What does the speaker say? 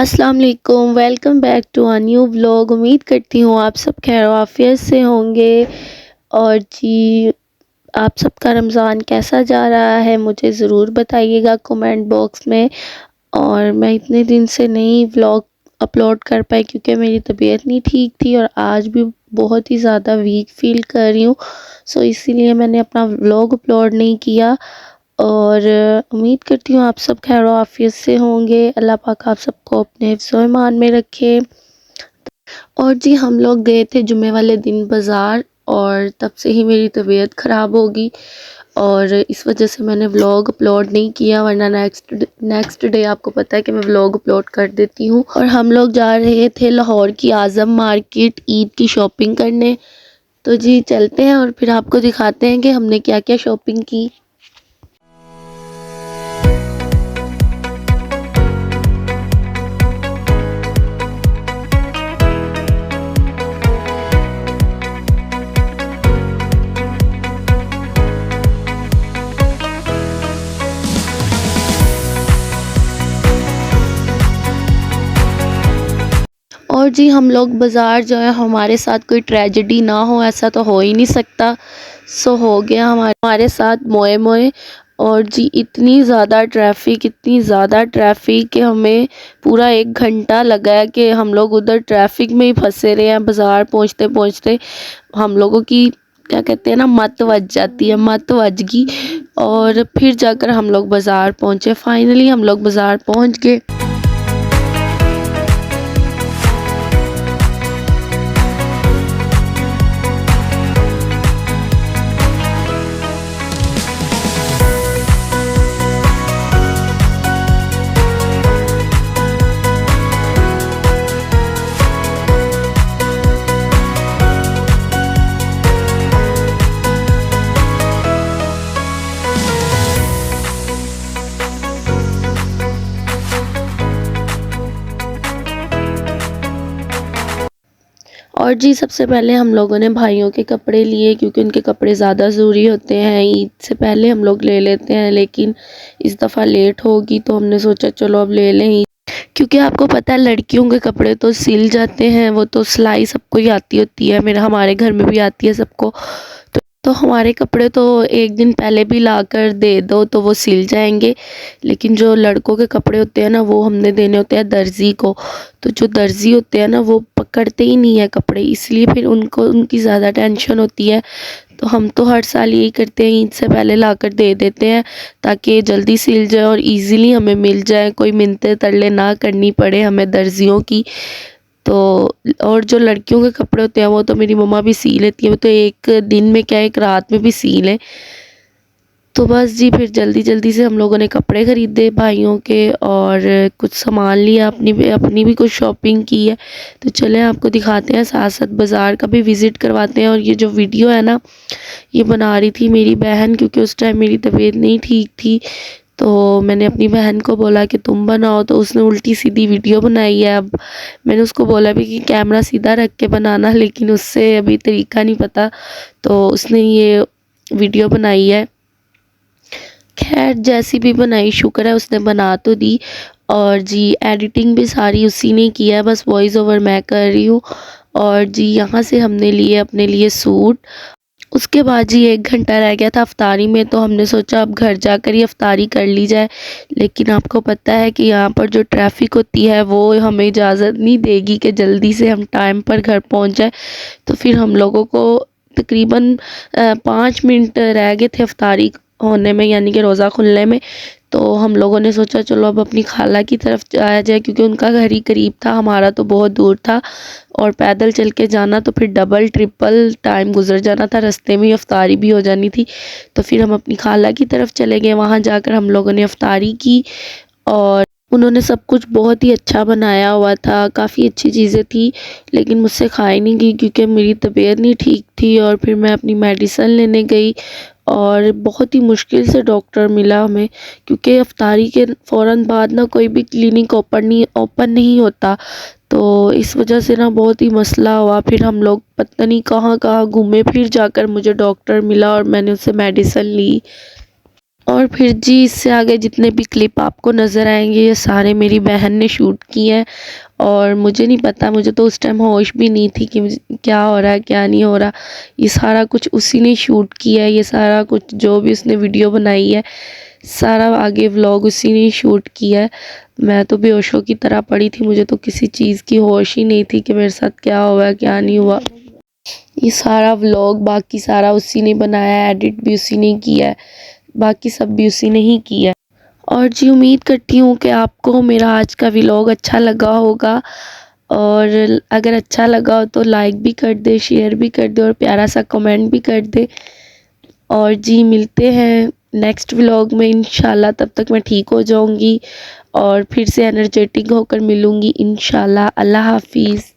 अस्सलाम वालेकुम, welcome back to a new vlog. उम्मीद करती हूँ आप सब खैर आफियत से होंगे। और जी, आप सबका रमज़ान कैसा जा रहा है मुझे ज़रूर बताइएगा कमेंट बॉक्स में। और मैं इतने दिन से नहीं व्लॉग अपलोड कर पाई क्योंकि मेरी तबीयत नहीं ठीक थी और आज भी बहुत ही ज़्यादा वीक फील कर रही हूँ। सो इसीलिए मैंने अपना व्लॉग अपलोड नहीं किया। और उम्मीद करती हूँ आप सब खैर आफियत से होंगे। अल्लाह पाक आप सबको अपने हिफ्ज़ व ईमान में रखे। और जी, हम लोग गए थे जुमे वाले दिन बाज़ार और तब से ही मेरी तबीयत ख़राब होगी और इस वजह से मैंने व्लॉग अपलोड नहीं किया, वरना नेक्स्ट डे आपको पता है कि मैं व्लॉग अपलोड कर देती हूँ। और हम लोग जा रहे थे लाहौर की आज़म मार्केट ईद की शॉपिंग करने। तो जी चलते हैं और फिर आपको दिखाते हैं कि हमने क्या क्या शॉपिंग की। और जी, हम लोग बाज़ार जो है, हमारे साथ कोई ट्रेजेडी ना हो ऐसा तो हो ही नहीं सकता। सो हो गया हमारे साथ मोए मोए। और जी, इतनी ज़्यादा ट्रैफिक कि हमें पूरा 1 घंटा लगा है कि हम लोग उधर ट्रैफिक में ही फंसे रहे हैं। बाज़ार पहुंचते पहुंचते हम लोगों की क्या कहते हैं ना, मत वज जाती है, मत वज गई। और फिर जाकर हम लोग बाज़ार पहुंचे। फाइनली हम लोग बाज़ार पहुंच गए। और जी, सबसे पहले हम लोगों ने भाइयों के कपड़े लिए क्योंकि उनके कपड़े ज़्यादा ज़रूरी होते हैं। ईद से पहले हम लोग ले लेते हैं, लेकिन इस दफ़ा लेट होगी तो हमने सोचा चलो अब ले लें। क्योंकि आपको पता है लड़कियों के कपड़े तो सिल जाते हैं, वो तो सिलाई सबको ही आती होती है, हमारे घर में भी आती है सबको। तो हमारे कपड़े तो एक दिन पहले भी लाकर दे दो तो वो सिल जाएंगे, लेकिन जो लड़कों के कपड़े होते हैं ना, वो हमने देने होते हैं दर्जी को। तो जो दर्जी होते हैं ना, वो पकड़ते ही नहीं है कपड़े, इसलिए फिर उनको उनकी ज़्यादा टेंशन होती है। तो हम तो हर साल यही करते हैं, ईद से पहले लाकर दे देते हैं ताकि जल्दी सिल जाए और इजीली हमें मिल जाए, कोई मिन्नतें तरले ना करनी पड़े हमें दर्जियों की। तो और जो लड़कियों के कपड़े होते हैं वो तो मेरी मम्मा भी सी लेती है, वो तो एक दिन में क्या एक रात में भी सी लें। तो बस जी, फिर जल्दी जल्दी से हम लोगों ने कपड़े ख़रीदे भाइयों के और कुछ सामान लिया, अपनी भी कुछ शॉपिंग की है। तो चलें आपको दिखाते हैं, साथ साथ बाज़ार का भी विज़िट करवाते हैं। और ये जो वीडियो है ना, ये बना रही थी मेरी बहन, क्योंकि उस टाइम मेरी तबीयत नहीं ठीक थी। तो मैंने अपनी बहन को बोला कि तुम बनाओ, तो उसने उल्टी सीधी वीडियो बनाई है। अब मैंने उसको बोला भी कि कैमरा सीधा रख के बनाना, लेकिन उससे अभी तरीका नहीं पता, तो उसने ये वीडियो बनाई है। खैर जैसी भी बनाई, शुक्र है उसने बना तो दी। और जी, एडिटिंग भी सारी उसी ने किया है, बस वॉइस ओवर मैं कर रही हूँ। और जी, यहाँ से हमने लिए अपने लिए सूट। उसके बाद जी 1 घंटा रह गया था अफ्तारी में, तो हमने सोचा अब घर जाकर ही अफ्तारी कर ली जाए। लेकिन आपको पता है कि यहाँ पर जो ट्रैफिक होती है वो हमें इजाज़त नहीं देगी कि जल्दी से हम टाइम पर घर पहुँच जाए। तो फिर हम लोगों को तकरीबन 5 मिनट रह गए थे अफ्तारी होने में, यानी कि रोज़ा खुलने में। तो हम लोगों ने सोचा चलो अब अपनी खाला की तरफ जाया जाए, क्योंकि उनका घर ही करीब था, हमारा तो बहुत दूर था। और पैदल चल के जाना तो फिर डबल ट्रिपल टाइम गुजर जाना था, रास्ते में अफ्तारी भी हो जानी थी। तो फिर हम अपनी खाला की तरफ चले गए, वहाँ जाकर हम लोगों ने अफ्तारी की। और उन्होंने सब कुछ बहुत ही अच्छा बनाया हुआ था, काफ़ी अच्छी चीज़ें थी, लेकिन मुझसे खाई नहीं गई क्योंकि मेरी तबीयत नहीं ठीक थी। और फिर मैं अपनी मेडिसिन लेने गई और बहुत ही मुश्किल से डॉक्टर मिला हमें, क्योंकि अफ्तारी के फ़ौरन बाद ना कोई भी क्लिनिक ओपन नहीं होता। तो इस वजह से ना बहुत ही मसला हुआ। फिर हम लोग पता नहीं कहाँ कहाँ घूमे, फिर जाकर मुझे डॉक्टर मिला और मैंने उससे मेडिसिन ली। और फिर जी इससे आगे जितने भी क्लिप आपको नज़र आएंगे ये सारे मेरी बहन ने शूट किए हैं। और मुझे नहीं पता, मुझे तो उस टाइम होश भी नहीं थी कि क्या हो रहा है क्या नहीं हो रहा। ये सारा कुछ उसी ने शूट किया है, ये सारा कुछ जो भी उसने वीडियो बनाई है सारा आगे व्लॉग उसी ने शूट किया है। मैं तो बेहोशों की तरह पड़ी थी, मुझे तो किसी चीज़ की होश ही नहीं थी कि मेरे साथ क्या हुआ क्या नहीं हुआ। ये सारा व्लॉग बाकी सारा उसी ने बनाया है, एडिट भी उसी ने किया है, बाकी सब भी उसी ने ही किया है। और जी उम्मीद करती हूँ कि आपको मेरा आज का व्लॉग अच्छा लगा होगा, और अगर अच्छा लगा हो तो लाइक भी कर दे, शेयर भी कर दे और प्यारा सा कमेंट भी कर दे। और जी मिलते हैं नेक्स्ट व्लॉग में इंशाल्लाह, तब तक मैं ठीक हो जाऊँगी और फिर से एनर्जेटिक होकर मिलूँगी इंशाल्लाह। अल्लाह हाफिज़।